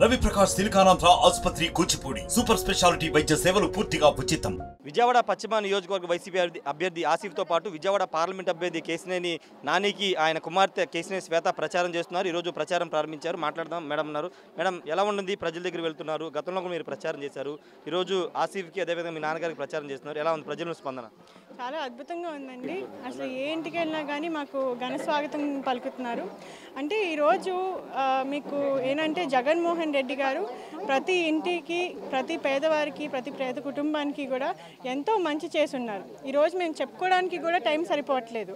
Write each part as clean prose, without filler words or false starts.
రవి ప్రకాష్ సిలికానాంధ్ర ఆసుపత్రి Kuchipudi super speciality వైద్య సేవలు పూర్తిగా ఉచితం. విజయవాడ పశ్చిమ నియోజకవర్గ వైసీపీ అభ్యర్థి ఆసిఫ్తో పాటు విజయవాడ పార్లమెంట్ అభ్యర్థి కేశినేని నానికి ఆయన కుమార్తె కేశినేని శ్వేత ప్రచారం చేస్తున్నారు. ఈరోజు ప్రచారం ప్రారంభించారు. మాట్లాడదాం. మేడం ఉన్నారు. మేడం, ఎలా ఉంటుంది? ప్రజల దగ్గర వెళ్తున్నారు. గతంలో కూడా మీరు ప్రచారం చేశారు. ఈరోజు ఆసిఫ్కి అదేవిధంగా మీ నాన్నగారికి ప్రచారం చేస్తున్నారు. ఎలా ఉంది ప్రజల స్పందన? చాలా అద్భుతంగా ఉందండి. అసలు ఏ ఇంటికి వెళ్ళినా కానీ మాకు ఘన స్వాగతం పలుకుతున్నారు. అంటే ఈరోజు మీకు ఏంటంటే జగన్మోహన్ రెడ్డి గారు ప్రతి ఇంటికి, ప్రతి పేదవారికి, ప్రతి పేద కుటుంబానికి కూడా ఎంతో మంచి చేసి ఉన్నారు. ఈరోజు మేము చెప్పుకోవడానికి కూడా టైం సరిపోవట్లేదు.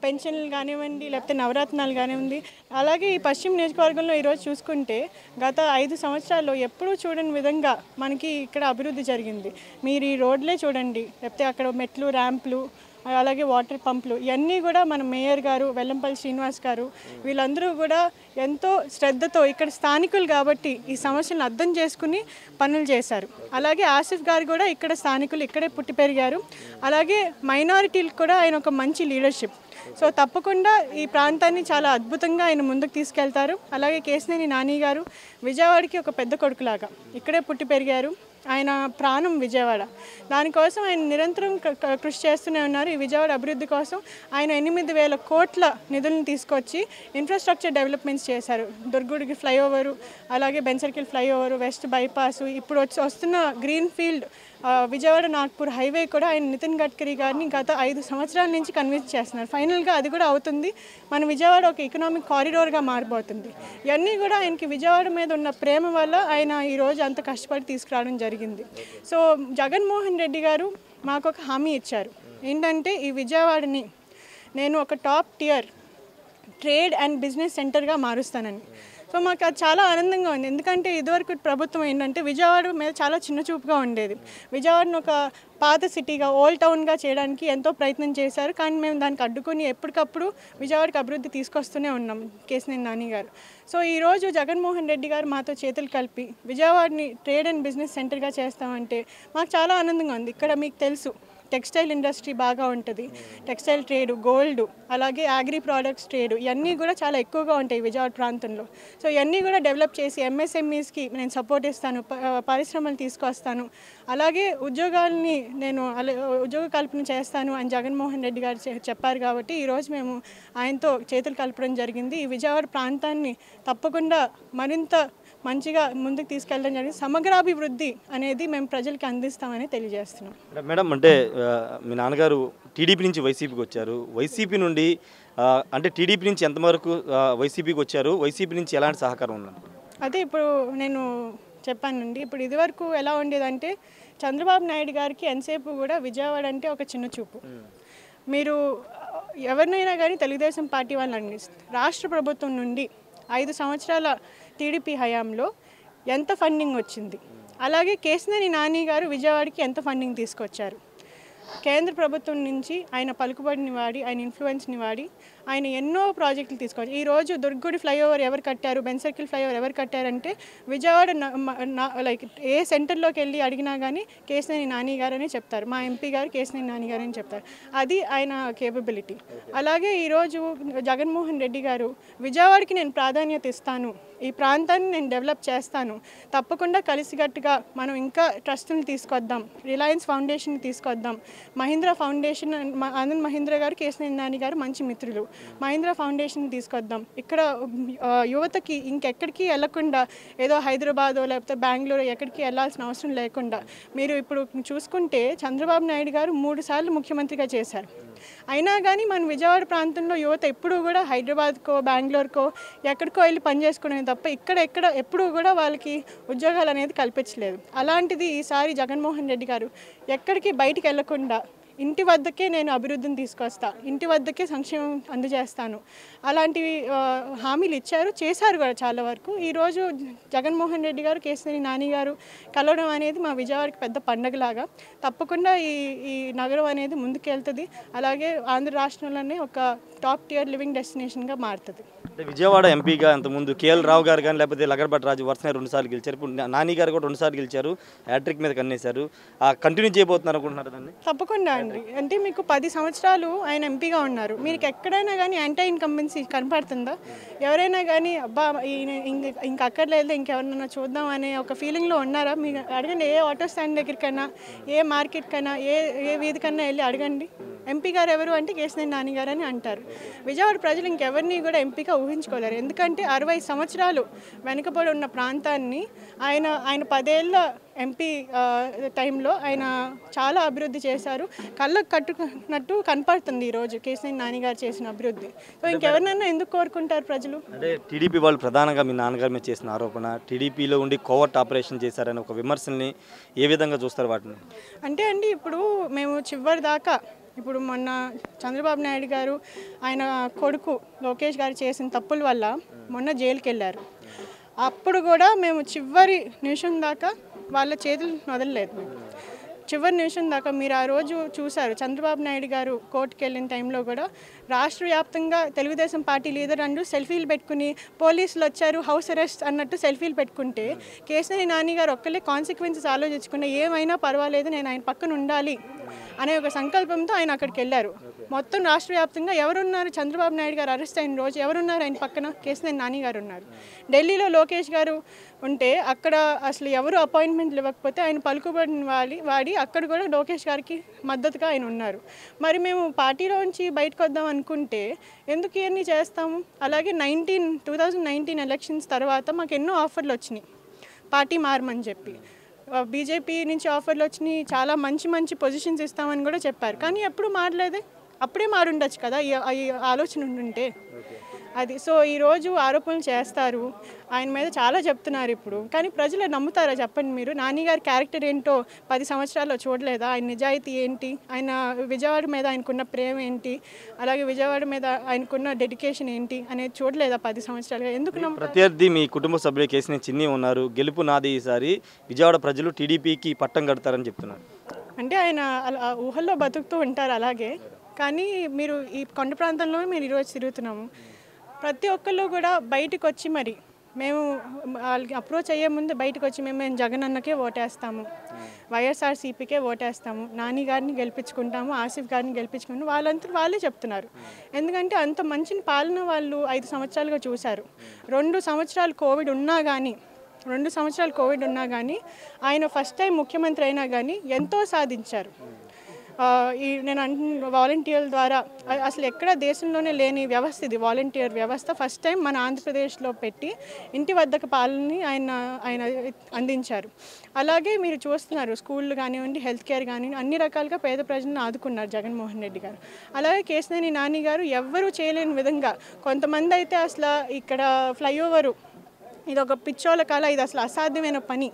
పెన్షన్లు కానివ్వండి, లేకపోతే నవరత్నాలు కానివ్వండి. అలాగే ఈ పశ్చిమ నియోజకవర్గంలో ఈరోజు చూసుకుంటే గత 5 సంవత్సరాల్లో ఎప్పుడూ చూడని విధంగా మనకి ఇక్కడ అభివృద్ధి జరిగింది. మీరు ఈ రోడ్లే చూడండి, లేకపోతే అక్కడ మెట్లు, ర్యాంపులు, అలాగే వాటర్ పంపులు, ఇవన్నీ కూడా మన మేయర్ గారు వెల్లంపల్లి శ్రీనివాస్ గారు వీళ్ళందరూ కూడా ఎంతో శ్రద్ధతో ఇక్కడ స్థానికులు కాబట్టి ఈ సమస్యలను అర్థం చేసుకుని పనులు చేశారు. అలాగే ఆసిఫ్ గారు కూడా ఇక్కడ స్థానికులు, ఇక్కడే పుట్టి పెరిగారు. అలాగే మైనారిటీలకు కూడా ఆయన ఒక మంచి లీడర్షిప్. సో తప్పకుండా ఈ ప్రాంతాన్ని చాలా అద్భుతంగా ఆయన ముందుకు తీసుకెళ్తారు. అలాగే కేశినేని నాని గారు విజయవాడకి ఒక పెద్ద కొడుకులాగా ఇక్కడే పుట్టి పెరిగారు. ఆయన ప్రాణం విజయవాడ. దానికోసం ఆయన నిరంతరం కృషి చేస్తూనే ఉన్నారు. ఈ విజయవాడ అభివృద్ధి కోసం ఆయన 8,000 కోట్ల నిధులను తీసుకొచ్చి ఇన్ఫ్రాస్ట్రక్చర్ డెవలప్మెంట్స్ చేశారు. దుర్గుడికి ఫ్లైఓవరు, అలాగే బెన్సర్కిల్ ఫ్లైఓవరు, వెస్ట్ బైపాసు, ఇప్పుడు వస్తున్న green field Vijayawada Nagpur highway కూడా ఆయన నితిన్ గడ్కరీ గారిని గత 5 సంవత్సరాల నుంచి కన్విన్స్ చేస్తున్నారు. ఫైనల్గా అది కూడా అవుతుంది. మన విజయవాడ ఒక ఎకనామిక్ కారిడార్గా మారిపోతుంది. ఇవన్నీ కూడా ఆయనకి విజయవాడ మీద ఉన్న ప్రేమ వల్ల ఆయన ఈరోజు అంత కష్టపడి తీసుకురావడం జరిగింది. సో జగన్మోహన్ రెడ్డి గారు మాకు ఒక హామీ ఇచ్చారు. ఏంటంటే ఈ విజయవాడని నేను ఒక top tier trade and business సెంటర్గా మారుస్తానని. సో మాకు అది చాలా ఆనందంగా ఉంది. ఎందుకంటే ఇదివరకు ప్రభుత్వం ఏంటంటే విజయవాడ మీద చాలా చిన్న చూపుగా ఉండేది. విజయవాడను ఒక పాత సిటీగా, ఓల్డ్ టౌన్గా చేయడానికి ఎంతో ప్రయత్నం చేశారు. కానీ మేము దానికి అడ్డుకొని ఎప్పటికప్పుడు విజయవాడకి అభివృద్ధి తీసుకొస్తూనే ఉన్నాం కేశినేని నాని గారు. సో ఈరోజు జగన్మోహన్ రెడ్డి గారు మాతో చేతులు కలిపి విజయవాడని ట్రేడ్ అండ్ బిజినెస్ సెంటర్గా చేస్తామంటే మాకు చాలా ఆనందంగా ఉంది. ఇక్కడ మీకు తెలుసు టెక్స్టైల్ ఇండస్ట్రీ బాగా ఉంటుంది. టెక్స్టైల్ ట్రేడ్, గోల్డ్, అలాగే అగ్రి ప్రోడక్ట్స్ ట్రేడ్, ఇవన్నీ కూడా చాలా ఎక్కువగా ఉంటాయి విజయవాడ ప్రాంతంలో. సో ఇవన్నీ కూడా డెవలప్ చేసి ఎంఎస్ఎంఈస్కి నేను సపోర్ట్ ఇస్తాను, పరిశ్రమలు తీసుకొస్తాను. అలాగే ఉద్యోగాలని నేను ఉద్యోగ కల్పన చేస్తాను అని జగన్మోహన్ రెడ్డి గారు చెప్పారు. కాబట్టి ఈరోజు మేము ఆయనతో చేతులు కలపడం జరిగింది. ఈ విజయవాడ ప్రాంతాన్ని తప్పకుండా మరింత మంచిగా ముందుకు తీసుకెళ్ళడం జరిగింది. సమగ్రాభివృద్ధి అనేది మేము ప్రజలకి అందిస్తామని తెలియజేస్తున్నాం. మేడం, అంటే మీ నాన్నగారు టీడీపీ నుంచి వైసీపీకి వచ్చారు. వైసీపీ నుండి అంటే టీడీపీ నుంచి ఎంతవరకు వైసీపీకి వచ్చారు? వైసీపీ నుంచి ఎలాంటి సహకారం ఉందండి? అదే ఇప్పుడు నేను చెప్పానండి. ఇప్పుడు ఇదివరకు ఎలా ఉండేదంటే చంద్రబాబు నాయుడు గారికి ఎంతసేపు కూడా విజయవాడ అంటే ఒక చిన్న చూపు. మీరు ఎవరినైనా కానీ తెలుగుదేశం పార్టీ వాళ్ళని రాష్ట్ర ప్రభుత్వం నుండి 5 సంవత్సరాల టీడీపీ హయాంలో ఎంత ఫండింగ్ వచ్చింది, అలాగే కేశినేని నాని గారు విజయవాడకి ఎంత ఫండింగ్ తీసుకొచ్చారు. కేంద్ర ప్రభుత్వం నుంచి ఆయన పలుకుబడిని వాడి, ఆయన ఇన్ఫ్లుయెన్స్ని వాడి ఆయన ఎన్నో ప్రాజెక్టులు తీసుకోవచ్చు. ఈరోజు దుర్గుడి ఫ్లైఓవర్ ఎవరు కట్టారు, బెన్సర్కిల్ ఫ్లైఓవర్ ఎవరు కట్టారంటే విజయవాడ లైక్ ఏ సెంటర్లోకి వెళ్ళి అడిగినా కానీ కేశినేని నాని గారు అని చెప్తారు. మా ఎంపీ గారు కేశినేని నాని గారు అని చెప్తారు. అది ఆయన కేపబిలిటీ. అలాగే ఈరోజు జగన్మోహన్ రెడ్డి గారు విజయవాడకి నేను ప్రాధాన్యత ఇస్తాను, ఈ ప్రాంతాన్ని నేను డెవలప్ చేస్తాను, తప్పకుండా కలిసికట్టుగా మనం ఇంకా ట్రస్ట్ని తీసుకొద్దాం, రిలయన్స్ ఫౌండేషన్ తీసుకొద్దాం, మహీంద్రా ఫౌండేషన్, ఆనంద్ మహీంద్రా గారు కేశినేని నాని గారు మంచి మిత్రులు, మహీంద్రా ఫౌండేషన్ తీసుకొద్దాం. ఇక్కడ యువతకి ఇంకెక్కడికి వెళ్లకుండా ఏదో హైదరాబాదో లేకపోతే బెంగళూరు ఎక్కడికి వెళ్ళాల్సిన అవసరం లేకుండా, మీరు ఇప్పుడు చూసుకుంటే చంద్రబాబు నాయుడు గారు 3 సార్లు ముఖ్యమంత్రిగా చేశారు. అయినా కానీ మన విజయవాడ ప్రాంతంలో యువత ఎప్పుడూ కూడా హైదరాబాద్కో బెంగళూరుకో ఎక్కడికో వెళ్ళి పనిచేసుకునేది తప్ప ఇక్కడ ఎప్పుడూ కూడా వాళ్ళకి ఉద్యోగాలు అనేది కల్పించలేదు. అలాంటిది ఈసారి జగన్మోహన్ రెడ్డి గారు ఎక్కడికి బయటికి వెళ్లకుండా ఇంటి వద్దకే నేను అభివృద్ధిని తీసుకొస్తా, ఇంటి వద్దకే సంక్షేమం అందజేస్తాను, అలాంటివి హామీలు ఇచ్చారు, చేశారు కూడా చాలా వరకు. ఈరోజు జగన్మోహన్ రెడ్డి గారు కేశినేని నాని గారు కలవడం అనేది మా విజయవాడకి పెద్ద పండగలాగా. తప్పకుండా ఈ నగరం అనేది ముందుకెళ్తుంది. అలాగే ఆంధ్ర రాష్ట్రంలోనే ఒక టాప్ టియర్ లివింగ్ డెస్టినేషన్గా మారుతుంది. అంటే విజయవాడ ఎంపీగా అంతకుముందు కేఎల్ రావు గారు కానీ లేకపోతే లగడపాటి రాజు వరుసనే 2 సార్లు గెలిచారు. ఇప్పుడు నాని గారు కూడా 2 సార్లు గెలిచారు, హ్యాట్రిక్ మీద కన్నేశారు. కంటిన్యూ చేయబోతున్నారు అనుకుంటున్నారు దాన్ని? తప్పకుండా అండి. అంటే మీకు 10 సంవత్సరాలు ఆయన ఎంపీగా ఉన్నారు. మీకు ఎక్కడైనా కానీ యాంటీ ఇన్కంబెన్సీ కనపడుతుందా? ఎవరైనా కానీ అబ్బా ఈయన ఇంక అక్కర్లేదు ఇంకెవరినైనా చూద్దాం అనే ఒక ఫీలింగ్లో ఉన్నారా? మీకు అడగండి, ఏ ఆటో స్టాండ్ దగ్గరికైనా, ఏ మార్కెట్ కన్నా, ఏ వీధికన్నా వెళ్ళి అడగండి. ఎంపీ గారు ఎవరు అంటే కేశినేని నాని గారు అని అంటారు. విజయవాడ ప్రజలు ఇంకెవరిని కూడా ఎంపీగా ఊహించుకోలేరు. ఎందుకంటే 60 సంవత్సరాలు వెనుకబడి ఉన్న ప్రాంతాన్ని ఆయన 10 ఏళ్ళ ఎంపీ టైంలో ఆయన చాలా అభివృద్ధి చేశారు. కళ్ళకు కట్టుకున్నట్టు కనపడుతుంది ఈరోజు కేశినేని నాని గారు చేసిన అభివృద్ధి. సో ఇంకెవరినైనా ఎందుకు కోరుకుంటారు ప్రజలు? అంటే టీడీపీ వాళ్ళు ప్రధానంగా మీ నాన్నగారి మీద చేసిన ఆరోపణ, టీడీపీలో ఉండి కోవర్ట్ ఆపరేషన్ చేశారని ఒక విమర్శల్ని ఏ విధంగా చూస్తారు వాటిని? అంటే అండి, ఇప్పుడు మేము చివరి దాకా ఇప్పుడు మొన్న చంద్రబాబు నాయుడు గారు ఆయన కొడుకు లోకేష్ గారు చేసిన తప్పుల వల్ల మొన్న జైలుకి వెళ్ళారు. అప్పుడు కూడా మేము చివరి నిమిషం దాకా వాళ్ళ చేతులు వదలలేదు. చివరి నిమిషం దాకా మీరు ఆ రోజు చూశారు. చంద్రబాబు నాయుడు గారు కోర్టుకు వెళ్ళిన టైంలో కూడా రాష్ట్ర వ్యాప్తంగా తెలుగుదేశం పార్టీ లీడర్ అంటూ సెల్ఫీలు పెట్టుకుని పోలీసులు వచ్చారు హౌస్ అరెస్ట్ అన్నట్టు సెల్ఫీలు పెట్టుకుంటే కేశినేని నాని గారు ఒక్కళ్ళే కాన్సిక్వెన్సెస్ ఆలోచించకుండా ఏమైనా పర్వాలేదు నేను ఆయన పక్కన ఉండాలి అనే ఒక సంకల్పంతో ఆయన అక్కడికి వెళ్ళారు. మొత్తం రాష్ట్ర వ్యాప్తంగా ఎవరున్నారు? చంద్రబాబు నాయుడు గారు అరెస్ట్ అయిన రోజు ఎవరున్నారు ఆయన పక్కన? కేశినేని నాని గారు ఉన్నారు. ఢిల్లీలో లోకేష్ గారు ఉంటే అక్కడ అసలు ఎవరు అపాయింట్మెంట్లు ఇవ్వకపోతే ఆయన పలుకుబడిని వాడి అక్కడ కూడా లోకేష్ గారికి మద్దతుగా ఆయన ఉన్నారు. మరి మేము పార్టీలోంచి బయటకు వద్దాం అనుకుంటే ఎందుకు ఇవన్నీ చేస్తాము? అలాగే 2019 ఎలక్షన్స్ తర్వాత మాకు ఎన్నో ఆఫర్లు వచ్చినాయి పార్టీ మారమని చెప్పి. బీజేపీ నుంచి ఆఫర్లు వచ్చినాయి, చాలా మంచి పొజిషన్స్ ఇస్తామని కూడా చెప్పారు. కానీ ఎప్పుడు మారలేదే. అప్పుడే మారుండొచ్చు కదా ఈ ఆలోచన ఉండుంటే అది. సో ఈరోజు ఆరోపణలు చేస్తారు, ఆయన మీద చాలా చెప్తున్నారు ఇప్పుడు. కానీ ప్రజలు నమ్ముతారా చెప్పండి మీరు? నాని గారి క్యారెక్టర్ ఏంటో 10 సంవత్సరాల్లో చూడలేదా? ఆయన నిజాయితీ ఏంటి, ఆయన విజయవాడ మీద ఆయనకున్న ప్రేమ ఏంటి, అలాగే విజయవాడ మీద ఆయనకున్న డెడికేషన్ ఏంటి అనేది చూడలేదా 10 సంవత్సరాలుగా? ఎందుకు ప్రత్యర్థి మీ కుటుంబ సభ్యులు కేశినేని చిన్ని ఉన్నారు, గెలుపు నాది ఈసారి, విజయవాడ ప్రజలు టీడీపీకి పట్టం కడతారని చెప్తున్నారు. అంటే ఆయన అలా ఊహల్లో బతుకుతూ ఉంటారు అలాగే. కానీ మీరు ఈ కొండ ప్రాంతంలో మీరు ఈరోజు తిరుగుతున్నాము, ప్రతి ఒక్కళ్ళు కూడా బయటకు వచ్చి మరి మేము వాళ్ళకి అప్రోచ్ అయ్యే ముందు బయటకు వచ్చి మేము జగన్ అన్నకే ఓటేస్తాము, వైఎస్ఆర్సీపీకే ఓటేస్తాము, నాని గారిని గెలిపించుకుంటాము, ఆసిఫ్ గారిని గెలిపించుకుంటాము వాళ్ళంతా వాళ్ళే చెప్తున్నారు. ఎందుకంటే అంత మంచి పాలన వాళ్ళు 5 సంవత్సరాలుగా చూశారు. 2 సంవత్సరాలు కోవిడ్ ఉన్నా కానీ ఆయన ఫస్ట్ టైం ముఖ్యమంత్రి అయినా కానీ ఎంతో సాధించారు. నేను వాలంటీర్ల ద్వారా అసలు ఎక్కడ దేశంలోనే లేని వ్యవస్థ ఇది, వాలంటీర్ వ్యవస్థ ఫస్ట్ టైం మన ఆంధ్రప్రదేశ్లో పెట్టి ఇంటి వద్దకు పాలనని ఆయన అందించారు. అలాగే మీరు చూస్తున్నారు, స్కూళ్ళు కానివ్వండి, హెల్త్ కేర్ కానివ్వండి, అన్ని రకాలుగా పేద ప్రజలను ఆదుకున్నారు జగన్మోహన్ రెడ్డి గారు. అలాగే కేశినేని నాని గారు ఎవ్వరూ చేయలేని విధంగా, కొంతమంది అయితే అసలు ఇక్కడ ఫ్లైఓవరు ఇది ఒక పిచ్చోళ్ళ కాల, ఇది అసలు అసాధ్యమైన పని,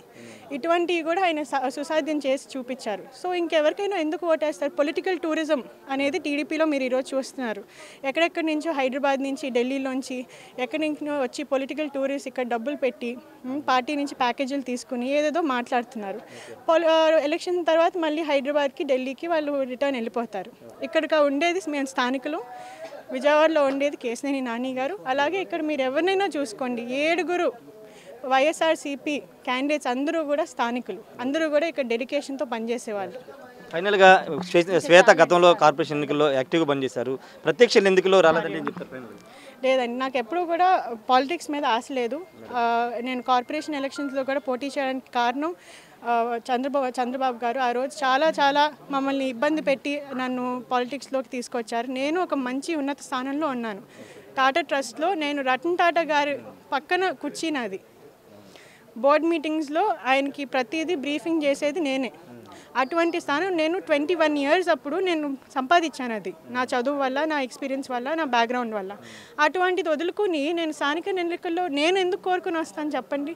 ఇటువంటివి కూడా ఆయన సుసాధ్యం చేసి చూపించారు. సో ఇంకెవరికైనా ఎందుకు ఓటేస్తారు? పొలిటికల్ టూరిజం అనేది టీడీపీలో మీరు ఈరోజు చూస్తున్నారు. ఎక్కడెక్కడి నుంచో హైదరాబాద్ నుంచి, ఢిల్లీలోంచి ఎక్కడి నుంచో వచ్చి పొలిటికల్ టూరిస్ట్ ఇక్కడ డబ్బులు పెట్టి పార్టీ నుంచి ప్యాకేజీలు తీసుకుని ఏదేదో మాట్లాడుతున్నారు. ఎలక్షన్ తర్వాత మళ్ళీ హైదరాబాద్కి, ఢిల్లీకి వాళ్ళు రిటర్న్ వెళ్ళిపోతారు. ఇక్కడ ఉండేది మేము స్థానికులు, విజయవాడలో ఉండేది కేశినేని నాని గారు. అలాగే ఇక్కడ మీరు ఎవరినైనా చూసుకోండి, 7 వైఎస్ఆర్సీపీ క్యాండిడేట్స్ అందరూ కూడా స్థానికులు, అందరూ కూడా ఇక్కడ డెడికేషన్తో పనిచేసేవాళ్ళు. ఫైనల్గా శ్వేత గతంలో కార్పొరేషన్ ఎన్నికల్లో యాక్టివ్గా పనిచేశారు, ప్రత్యక్ష ఎన్నికల్లో రాలేదని చెప్తారు? లేదండి, నాకు ఎప్పుడూ కూడా పాలిటిక్స్ మీద ఆశ లేదు. నేను కార్పొరేషన్ ఎలక్షన్స్లో కూడా పోటీ చేయడానికి కారణం చంద్రబాబు గారు ఆ రోజు చాలా మమ్మల్ని ఇబ్బంది పెట్టి నన్ను పాలిటిక్స్లోకి తీసుకొచ్చారు. నేను ఒక మంచి ఉన్నత స్థానంలో ఉన్నాను. టాటా ట్రస్ట్లో నేను రతన్ టాటా గారి పక్కన కూర్చున్నది. బోర్డ్ మీటింగ్స్లో ఆయనకి ప్రతిదీ బ్రీఫింగ్ చేసేది నేనే. అటువంటి స్థానం నేను 21 years అప్పుడు నేను సంపాదించాను. అది నా చదువు వల్ల, నా ఎక్స్పీరియన్స్ వల్ల, నా బ్యాక్గ్రౌండ్ వల్ల. అటువంటిది వదులుకుని నేను స్థానిక ఎన్నికల్లో నేను ఎందుకు కోరుకుని వస్తాను చెప్పండి?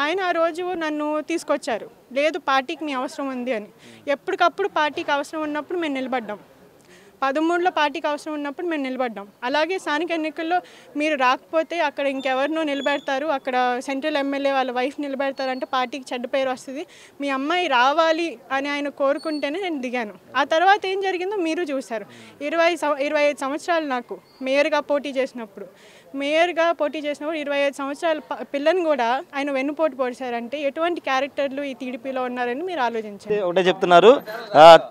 ఆయన ఆ రోజు నన్ను తీసుకొచ్చారు, లేదు పార్టీకి మీ అవసరం ఉంది అని. ఎప్పటికప్పుడు పార్టీకి అవసరం ఉన్నప్పుడు మేము నిలబడ్డాం. 13లో పార్టీకి అవసరం ఉన్నప్పుడు మేము నిలబడ్డాం. అలాగే స్థానిక ఎన్నికల్లో మీరు రాకపోతే అక్కడ ఇంకెవరినో నిలబెడతారు, అక్కడ సెంట్రల్ ఎమ్మెల్యే వాళ్ళ వైఫ్ నిలబెడతారంటే పార్టీకి చెడ్డ పేరు వస్తుంది, మీ అమ్మాయి రావాలి అని ఆయన కోరుకుంటేనే నేను దిగాను. ఆ తర్వాత ఏం జరిగిందో మీరు చూశారు. 25 సంవత్సరాలు నాకు మేయర్గా పోటీ చేసినప్పుడు మేయర్గా పోటీ చేసినప్పుడు 25 సంవత్సరాల పిల్లని కూడా ఆయన వెన్నుపోటు పొడిచారంటే ఎటువంటి క్యారెక్టర్లు ఈ టీడీపీలో ఉన్నారని మీరు ఆలోచించారు. ఒకటే చెప్తున్నారు,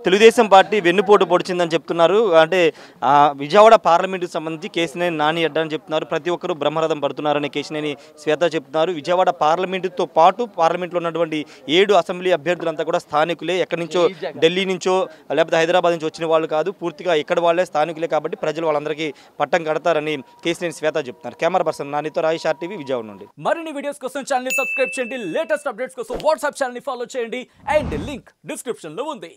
తెలుగుదేశం పార్టీ వెన్నుపోటు పొడిచిందని చెప్తున్నారు. అంటే విజయవాడ పార్లమెంటుకు సంబంధించి కేశినేని నాని అడ్డా అని చెప్తున్నారు. ప్రతి ఒక్కరు బ్రహ్మరథం పడుతున్నారని కేశినేని శ్వేత చెప్తున్నారు. విజయవాడ పార్లమెంటుతో పాటు పార్లమెంట్లో ఉన్నటువంటి 7 అసెంబ్లీ అభ్యర్థులంతా కూడా స్థానికులే, ఎక్కడి నుంచో ఢిల్లీ నుంచో లేకపోతే హైదరాబాద్ నుంచి వచ్చిన వాళ్ళు కాదు, పూర్తిగా ఇక్కడ వాళ్ళే స్థానికులే. కాబట్టి ప్రజలు వాళ్ళందరికీ పట్టం కడతారని కేశినేని శ్వేత చెప్తున్నారు. Camera person నానితో Rayesh RTV Vijayawada నుండి. మరిన్ని వీడియోస్ కోసం ఛానల్ ని సబ్స్క్రైబ్ చేయండి, లేటెస్ట్ అప్డేట్స్ కోసం వాట్సాప్ ఛానల్ ని ఫాలో చేయండి అండ్ లింక్ డిస్క్రిప్షన్ లో ఉంది.